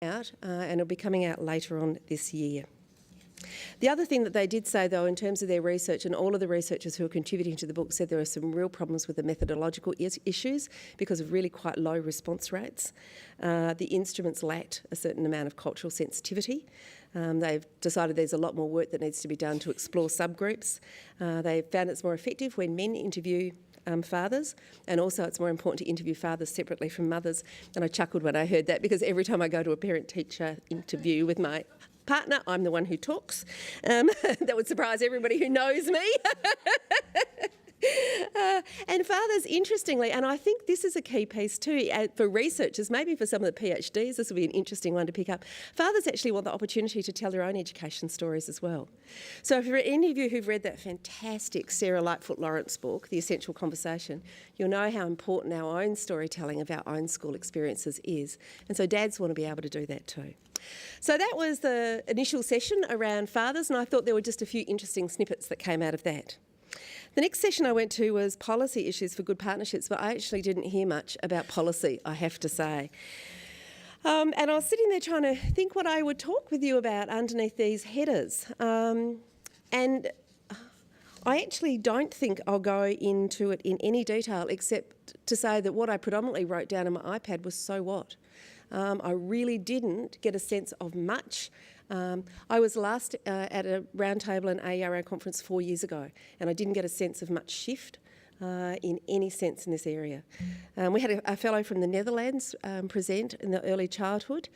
out and it'll be coming out later on this year. The other thing that they did say, though, in terms of their research, and all of the researchers who are contributing to the book said there are some real problems with the methodological issues because of really quite low response rates. The instruments lacked a certain amount of cultural sensitivity. They've decided there's a lot more work that needs to be done to explore subgroups. They've found it's more effective when men interview fathers, and also it's more important to interview fathers separately from mothers. And I chuckled when I heard that, because every time I go to a parent-teacher interview with my partner, I'm the one who talks. That would surprise everybody who knows me. And fathers, interestingly, and I think this is a key piece too, for researchers, maybe for some of the PhDs, this will be an interesting one to pick up. Fathers actually want the opportunity to tell their own education stories as well. So for any of you who've read that fantastic Sarah Lightfoot Lawrence book, The Essential Conversation, you'll know how important our own storytelling of our own school experiences is. And so dads want to be able to do that too. So that was the initial session around fathers, and I thought there were just a few interesting snippets that came out of that. The next session I went to was policy issues for good partnerships, but I actually didn't hear much about policy, I have to say. And I was sitting there trying to think what I would talk with you about underneath these headers. And I actually don't think I'll go into it in any detail, except to say that what I predominantly wrote down on my iPad was so what. I really didn't get a sense of much. I was last at a roundtable and AERO conference 4 years ago, and I didn't get a sense of much shift in any sense in this area. We had a fellow from the Netherlands present in the early childhood.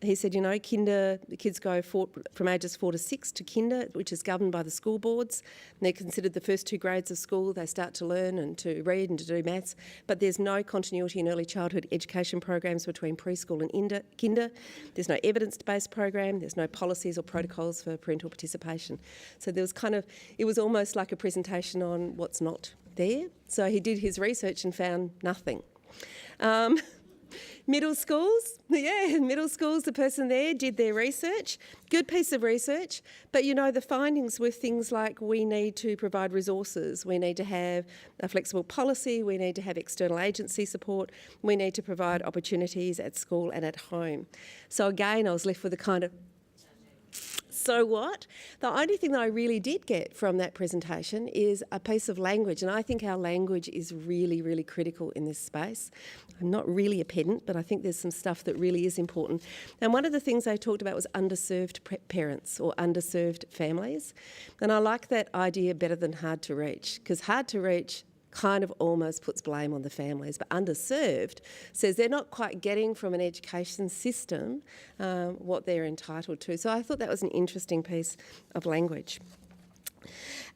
He said, you know, kinder, the kids go from ages 4 to 6 to kinder, which is governed by the school boards. And they're considered the first 2 grades of school. They start to learn and to read and to do maths. But there's no continuity in early childhood education programs between preschool and kinder. There's no evidence-based program. There's no policies or protocols for parental participation. So there was it was almost like a presentation on what's not there. So he did his research and found nothing. Middle schools, the person there did their research, good piece of research, but you know, the findings were things like we need to provide resources, we need to have a flexible policy, we need to have external agency support, we need to provide opportunities at school and at home. So again, I was left with a kind of, so what? The only thing that I really did get from that presentation is a piece of language, and I think our language is really, really critical in this space. I'm not really a pedant, but I think there's some stuff that really is important. And one of the things they talked about was underserved parents or underserved families. And I like that idea better than hard to reach, because hard to reach kind of almost puts blame on the families, but underserved says they're not quite getting from an education system what they're entitled to. So I thought that was an interesting piece of language.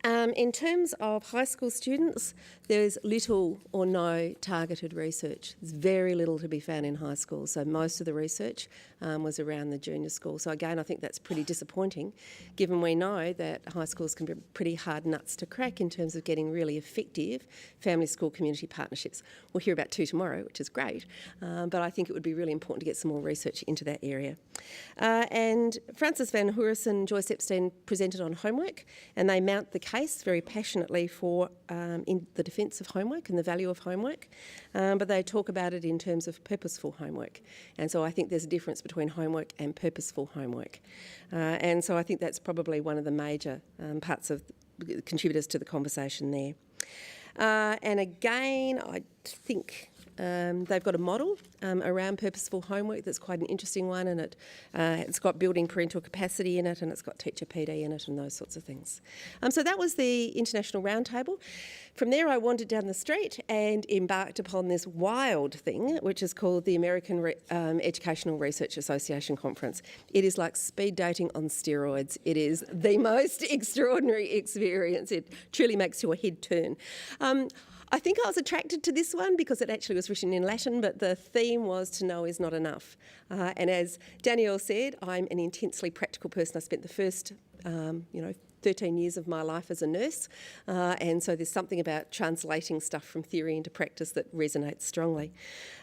In terms of high school students, there's little or no targeted research. There's very little to be found in high school, so most of the research was around the junior school. So again, I think that's pretty disappointing, given we know that high schools can be pretty hard nuts to crack in terms of getting really effective family school community partnerships. We'll hear about 2 tomorrow, which is great, but I think it would be really important to get some more research into that area. And Francis van Hoorus and Joyce Epstein presented on homework, and they mount the case very passionately for in the defence of homework and the value of homework, but they talk about it in terms of purposeful homework. And so I think there's a difference between homework and purposeful homework. And so I think that's probably one of the major parts of contributors to the conversation there. And again, I think they've got a model around purposeful homework that's quite an interesting one, and it's got building parental capacity in it, and it's got teacher PD in it and those sorts of things. So that was the International Roundtable. From there I wandered down the street and embarked upon this wild thing, which is called the American Educational Research Association Conference. It is like speed dating on steroids. It is the most extraordinary experience. It truly makes your head turn. I think I was attracted to this one because it actually was written in Latin, but the theme was to know is not enough. And as Danielle said, I'm an intensely practical person. I spent the first, 13 years of my life as a nurse, and so there's something about translating stuff from theory into practice that resonates strongly.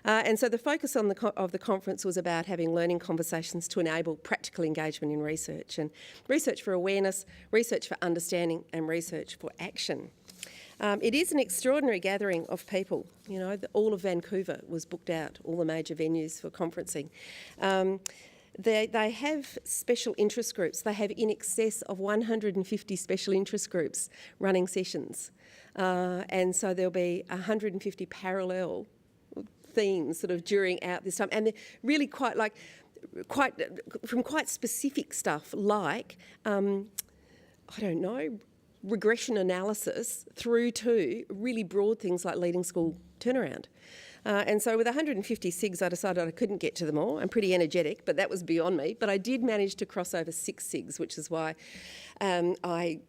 And so the focus of the conference was about having learning conversations to enable practical engagement in research, and research for awareness, research for understanding, and research for action. It is an extraordinary gathering of people. You know, all of Vancouver was booked out, all the major venues for conferencing. They have special interest groups. They have in excess of 150 special interest groups running sessions. And so there'll be 150 parallel themes sort of during out this time. And they're really quite specific stuff like, I don't know, regression analysis through to really broad things like leading school turnaround. And so with 150 SIGs, I decided I couldn't get to them all. I'm pretty energetic, but that was beyond me. But I did manage to cross over 6 SIGs, which is why I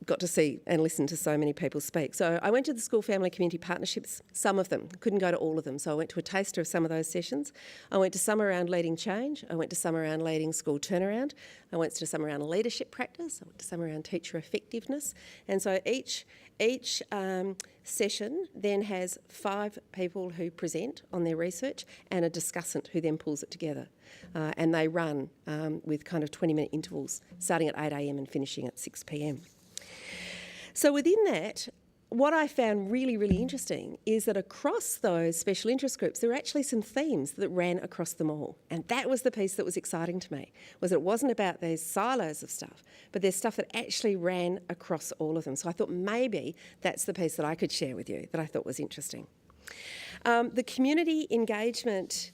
got to see and listen to so many people speak. So I went to the School Family Community Partnerships, some of them, couldn't go to all of them. So I went to a taster of some of those sessions. I went to some around leading change. I went to some around leading school turnaround. I went to some around leadership practice. I went to some around teacher effectiveness. And so each session then has 5 people who present on their research and a discussant who then pulls it together. And they run with kind of 20-minute intervals, starting at 8 a.m. and finishing at 6 p.m. So within that, what I found really, really interesting is that across those special interest groups, there were actually some themes that ran across them all. And that was the piece that was exciting to me, was it wasn't about these silos of stuff, but there's stuff that actually ran across all of them. So I thought maybe that's the piece that I could share with you that I thought was interesting. The community engagement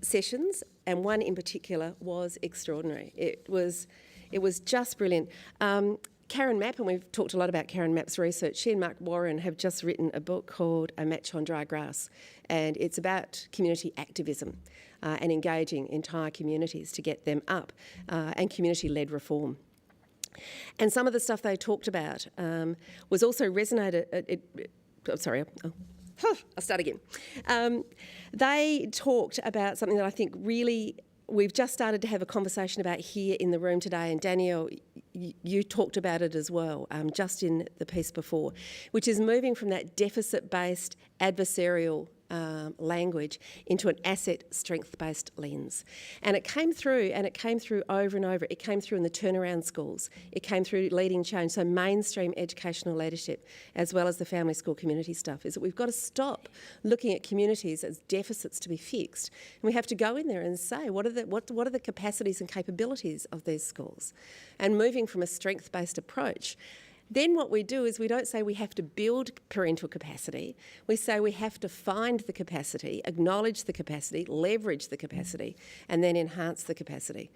sessions, and one in particular, was extraordinary. It was just brilliant. Karen Mapp, and we've talked a lot about Karen Mapp's research, she and Mark Warren have just written a book called A Match on Dry Grass, and it's about community activism and engaging entire communities to get them up and community-led reform. And some of the stuff they talked about was also resonated... I'll start again. They talked about something that I think really we've just started to have a conversation about here in the room today, and Danielle, you talked about it as well, just in the piece before, which is moving from that deficit-based adversarial language into an asset strength-based lens. And it came through over and over. It came through in the turnaround schools. It came through leading change, so mainstream educational leadership, as well as the family school community stuff, is that we've got to stop looking at communities as deficits to be fixed. And we have to go in there and say, what are the capacities and capabilities of these schools? And moving from a strength-based approach. Then what we do is we don't say we have to build parental capacity. We say we have to find the capacity, acknowledge the capacity, leverage the capacity, and then enhance the capacity.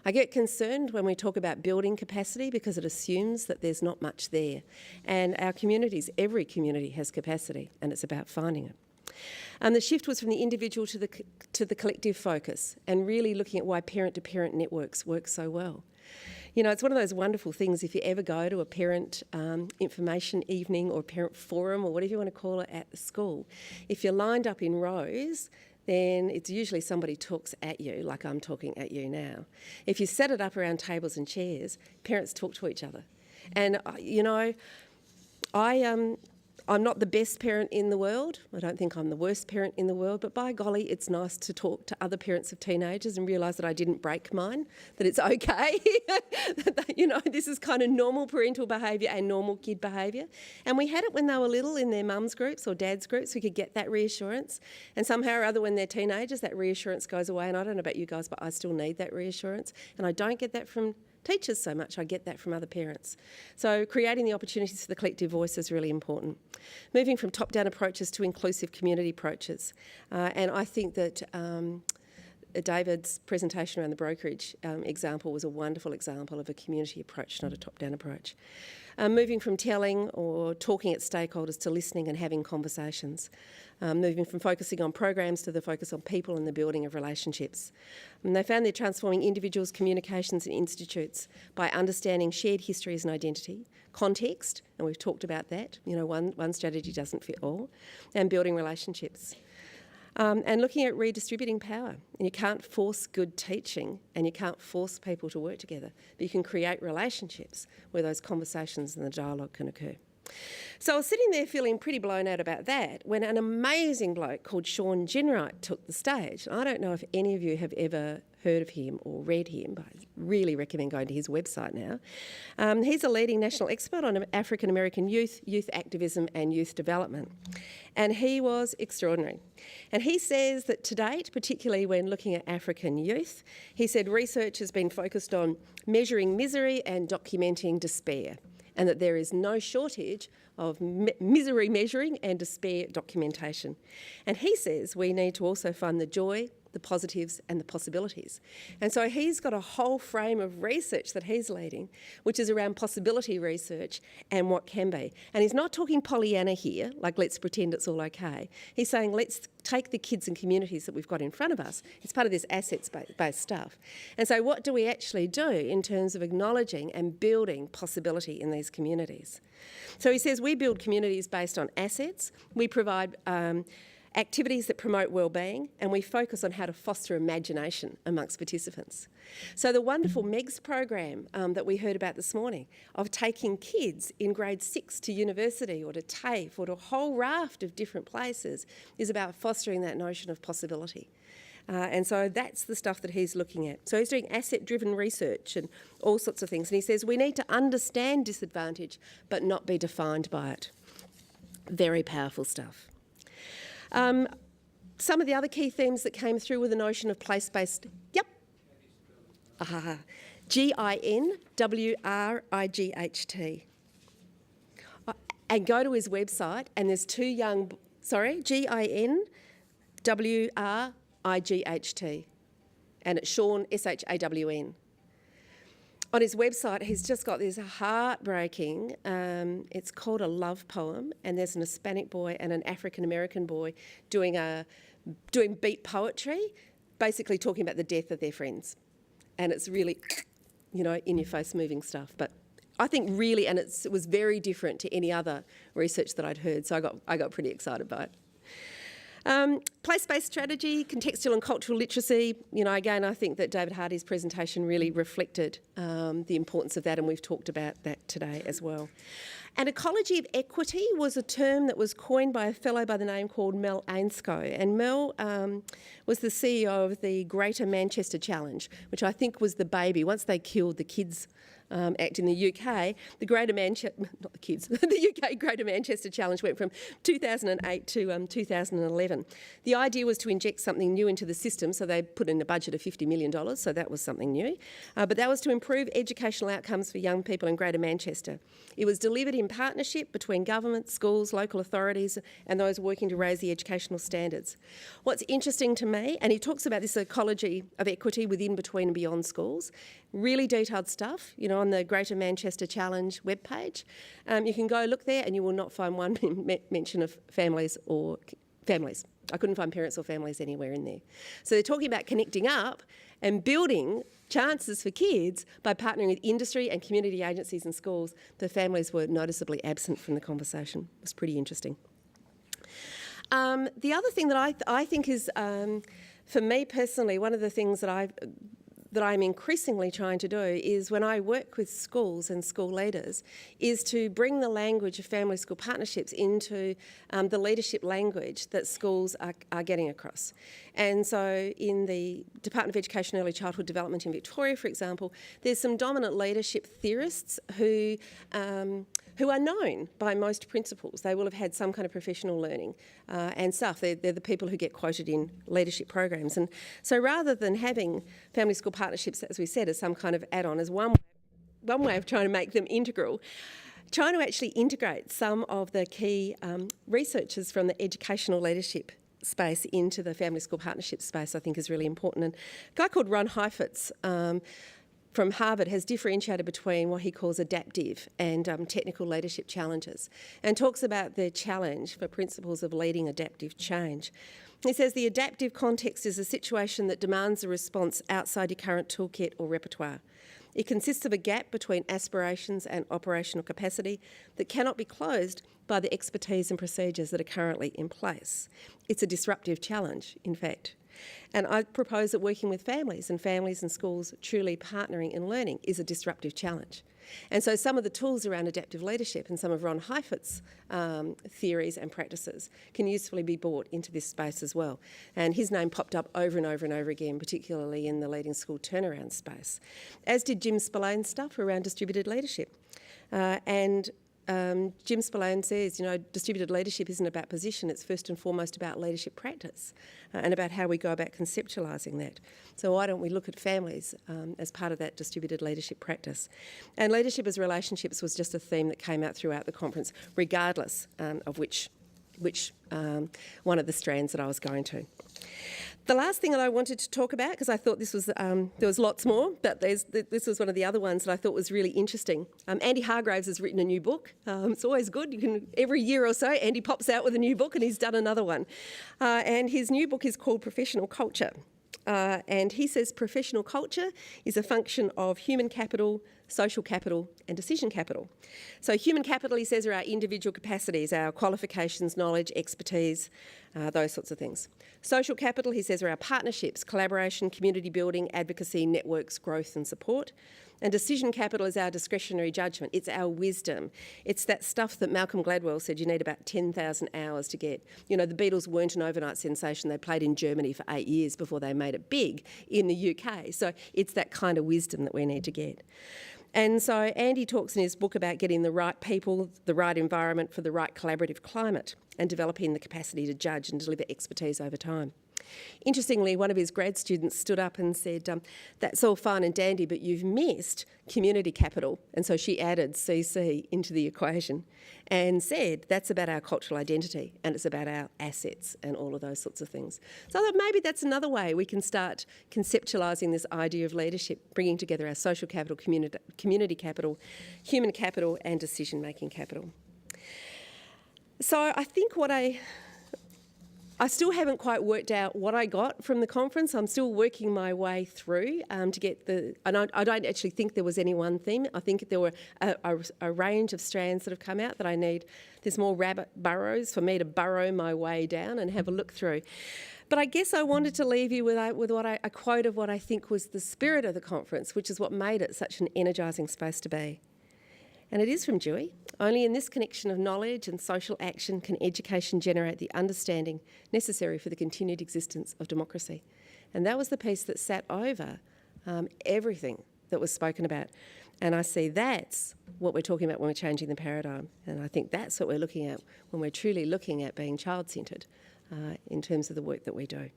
I get concerned when we talk about building capacity because it assumes that there's not much there. And our communities, every community has capacity, and it's about finding it. The shift was from the individual to the collective focus, and really looking at why parent-to-parent networks work so well. You know, it's one of those wonderful things if you ever go to a parent information evening or parent forum or whatever you want to call it at the school. If you're lined up in rows, then it's usually somebody talks at you, like I'm talking at you now. If you set it up around tables and chairs, parents talk to each other. And, you know, I'm not the best parent in the world. I don't think I'm the worst parent in the world, but by golly, it's nice to talk to other parents of teenagers and realise that I didn't break mine, that it's okay. You know, this is kind of normal parental behaviour and normal kid behaviour. And we had it when they were little in their mums groups or dads groups. We could get that reassurance. And somehow or other when they're teenagers, that reassurance goes away. And I don't know about you guys, but I still need that reassurance. And I don't get that from teachers so much, I get that from other parents. So creating the opportunities for the collective voice is really important. Moving from top-down approaches to inclusive community approaches. And I think that David's presentation around the brokerage example was a wonderful example of a community approach, not a top-down approach. Moving from telling or talking at stakeholders to listening and having conversations. Moving from focusing on programs to the focus on people and the building of relationships. And they found they're transforming individuals' communications and institutes by understanding shared histories and identity, context, and we've talked about that, you know, one strategy doesn't fit all, and building relationships. And looking at redistributing power. And you can't force good teaching and you can't force people to work together, but you can create relationships where those conversations and the dialogue can occur. So I was sitting there feeling pretty blown out about that when an amazing bloke called Sean Ginwright took the stage. I don't know if any of you have ever heard of him or read him, but I really recommend going to his website now. He's a leading national expert on African American youth, youth activism and youth development. And he was extraordinary. And he says that to date, particularly when looking at African youth, he said research has been focused on measuring misery and documenting despair, and that there is no shortage of misery measuring and despair documentation. And he says we need to also find the joy, the positives and the possibilities. And so he's got a whole frame of research that he's leading, which is around possibility research and what can be. And he's not talking Pollyanna here, like let's pretend it's all okay. He's saying let's take the kids and communities that we've got in front of us. It's part of this assets-based stuff. And so what do we actually do in terms of acknowledging and building possibility in these communities? So he says we build communities based on assets. We provide activities that promote wellbeing, and we focus on how to foster imagination amongst participants. So the wonderful MEGS program that we heard about this morning of taking kids in grade 6 to university or to TAFE or to a whole raft of different places is about fostering that notion of possibility. And so that's the stuff that he's looking at. So he's doing asset-driven research and all sorts of things. And he says we need to understand disadvantage but not be defined by it. Very powerful stuff. Some of the other key themes that came through were the notion of place-based, GINWRIGHT. And go to his website and there's GINWRIGHT. And it's Shawn, SHAWN. On his website, he's just got this heartbreaking, it's called a love poem, and there's an Hispanic boy and an African-American boy doing beat poetry, basically talking about the death of their friends. And it's really, in-your-face moving stuff. But I think really, and it was very different to any other research that I'd heard, so I got pretty excited by it. Place-based strategy, contextual and cultural literacy. Again, I think that David Hardy's presentation really reflected the importance of that, and we've talked about that today as well. And ecology of equity was a term that was coined by a fellow by the name called Mel Ainscough. And Mel was the CEO of the Greater Manchester Challenge, which I think was the baby. Once they killed the Kids Act in the UK, the Greater Manchester, not the kids, the UK Greater Manchester Challenge went from 2008 to 2011. The idea was to inject something new into the system, so they put in a budget of $50 million, so that was something new. But that was to improve educational outcomes for young people in Greater Manchester. It was delivered in partnership between government, schools, local authorities and those working to raise the educational standards. What's interesting to me, and he talks about this ecology of equity within, between and beyond schools, really detailed stuff, on the Greater Manchester Challenge webpage. You can go look there and you will not find one mention of families or families. I couldn't find parents or families anywhere in there. So they're talking about connecting up and building chances for kids by partnering with industry and community agencies and schools. The families were noticeably absent from the conversation. It was pretty interesting. The other thing that I think is, for me personally, one of the things that I'm increasingly trying to do is when I work with schools and school leaders is to bring the language of family school partnerships into the leadership language that schools are getting across. And so in the Department of Education and Early Childhood Development in Victoria, for example, there's some dominant leadership theorists who are known by most principals. They will have had some kind of professional learning and stuff. They're the people who get quoted in leadership programs. And so rather than having family school partnerships, as we said, as some kind of add-on, as one way of trying to make them integral, trying to actually integrate some of the key researchers from the educational leadership space into the family school partnership space, I think is really important. And a guy called Ron Heifetz from Harvard has differentiated between what he calls adaptive and technical leadership challenges, and talks about the challenge for principles of leading adaptive change. He says the adaptive context is a situation that demands a response outside your current toolkit or repertoire. It consists of a gap between aspirations and operational capacity that cannot be closed by the expertise and procedures that are currently in place. It's a disruptive challenge, in fact. And I propose that working with families and schools truly partnering in learning is a disruptive challenge. And so some of the tools around adaptive leadership and some of Ron Heifetz's theories and practices can usefully be brought into this space as well. And his name popped up over and over and over again, particularly in the leading school turnaround space, as did Jim Spillane's stuff around distributed leadership. Jim Spillane says, distributed leadership isn't about position, it's first and foremost about leadership practice and about how we go about conceptualising that. So why don't we look at families as part of that distributed leadership practice? And leadership as relationships was just a theme that came out throughout the conference, regardless of which one of the strands that I was going to. The last thing that I wanted to talk about, because I thought this was, there was lots more, but this was one of the other ones that I thought was really interesting. Andy Hargraves has written a new book. It's always good. Every year or so, Andy pops out with a new book and he's done another one. And his new book is called Professional Culture. And he says professional culture is a function of human capital, social capital and decision capital. So human capital, he says, are our individual capacities, our qualifications, knowledge, expertise, those sorts of things. Social capital, he says, are our partnerships, collaboration, community building, advocacy, networks, growth and support. And decision capital is our discretionary judgment. It's our wisdom. It's that stuff that Malcolm Gladwell said you need about 10,000 hours to get. The Beatles weren't an overnight sensation. They played in Germany for 8 years before they made it big in the UK. So it's that kind of wisdom that we need to get. And so Andy talks in his book about getting the right people, the right environment for the right collaborative climate and developing the capacity to judge and deliver expertise over time. Interestingly, one of his grad students stood up and said, that's all fine and dandy, but you've missed community capital. And so she added CC into the equation and said, that's about our cultural identity and it's about our assets and all of those sorts of things. So I thought maybe that's another way we can start conceptualising this idea of leadership, bringing together our social capital, community capital, human capital and decision-making capital. So I think I still haven't quite worked out what I got from the conference. I'm still working my way through to get and I don't actually think there was any one theme. I think there were a range of strands that have come out that I need. There's more rabbit burrows for me to burrow my way down and have a look through. But I guess I wanted to leave you with a quote of what I think was the spirit of the conference, which is what made it such an energising space to be. And it is from Dewey. Only in this connection of knowledge and social action can education generate the understanding necessary for the continued existence of democracy. And that was the piece that sat over everything that was spoken about. And I see that's what we're talking about when we're changing the paradigm. And I think that's what we're looking at when we're truly looking at being child-centred in terms of the work that we do.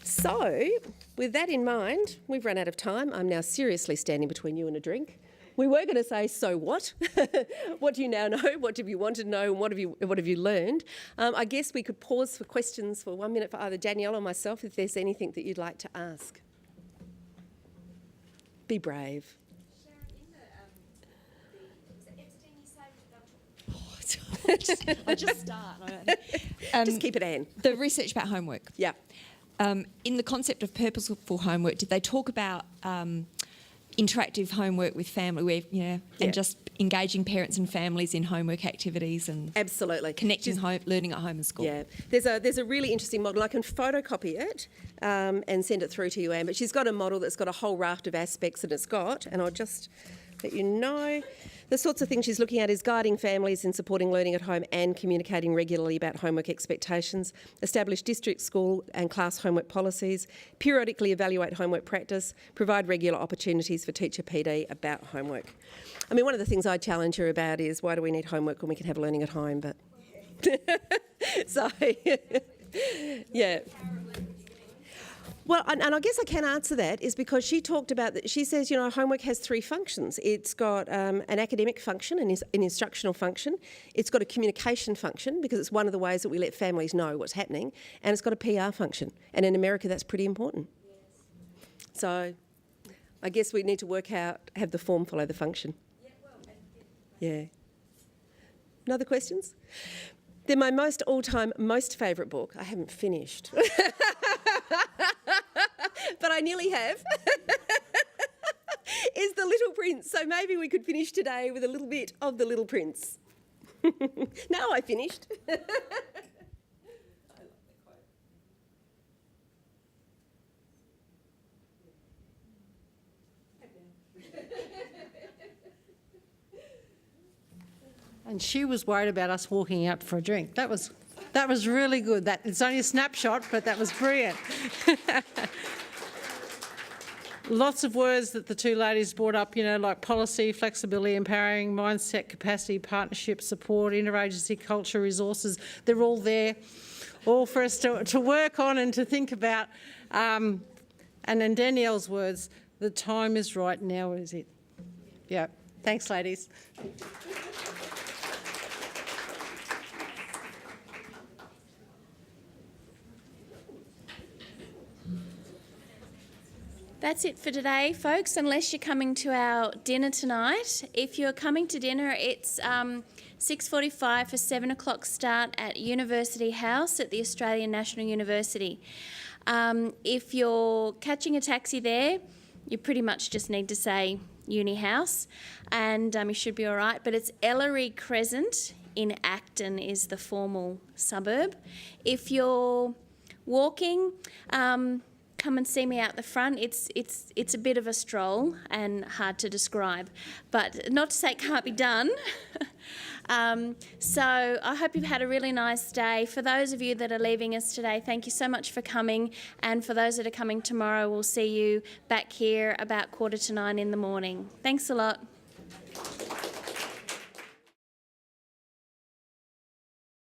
So, with that in mind, we've run out of time. I'm now seriously standing between you and a drink. We were going to say, so what? What do you now know? What do you want to know? And what have you learned? I guess we could pause for questions for 1 minute for either Danielle or myself if there's anything that you'd like to ask. Be brave. I'll just start. Just keep it in. The research about homework. Yeah. In the concept of purposeful homework, did they talk about interactive homework with family, and just engaging parents and families in homework activities and absolutely connecting learning at home and school? Yeah, there's a really interesting model. I can photocopy it and send it through to you, Anne. But she's got a model that's got a whole raft of aspects that it's got, and I'll just let you know. The sorts of things she's looking at is guiding families in supporting learning at home and communicating regularly about homework expectations, establish district, school and class homework policies, periodically evaluate homework practice, provide regular opportunities for teacher PD about homework. I mean, one of the things I challenge her about is why do we need homework when we can have learning at home? But so, yeah. Well, and I guess I can answer that is because she talked about that. She says, homework has three functions. It's got an academic function, an instructional function. It's got a communication function because it's one of the ways that we let families know what's happening. And it's got a PR function. And in America, that's pretty important. Yes. So I guess we need to work out, have the form follow the function. Yeah. No other questions? They're my most favourite book. I haven't finished. But I nearly have, is The Little Prince. So maybe we could finish today with a little bit of The Little Prince. Now I finished. I love the quote. and she was worried about us walking out for a drink. That was really good. It's only a snapshot, but that was brilliant. Lots of words that the two ladies brought up, like policy, flexibility, empowering, mindset, capacity, partnership, support, interagency, culture, resources. They're all there, all for us to work on and to think about. And in Danielle's words, the time is right now, is it? Yeah. Thanks, ladies. That's it for today, folks, unless you're coming to our dinner tonight. If you're coming to dinner, it's 6:45 for 7 o'clock start at University House at the Australian National University. If you're catching a taxi there, you pretty much just need to say Uni House and you should be all right. But it's Ellery Crescent in Acton is the formal suburb. If you're walking, come and see me out the front. It's a bit of a stroll and hard to describe, but not to say it can't be done. So I hope you've had a really nice day. For those of you that are leaving us today, thank you so much for coming. And for those that are coming tomorrow, we'll see you back here about 8:45 in the morning. Thanks a lot.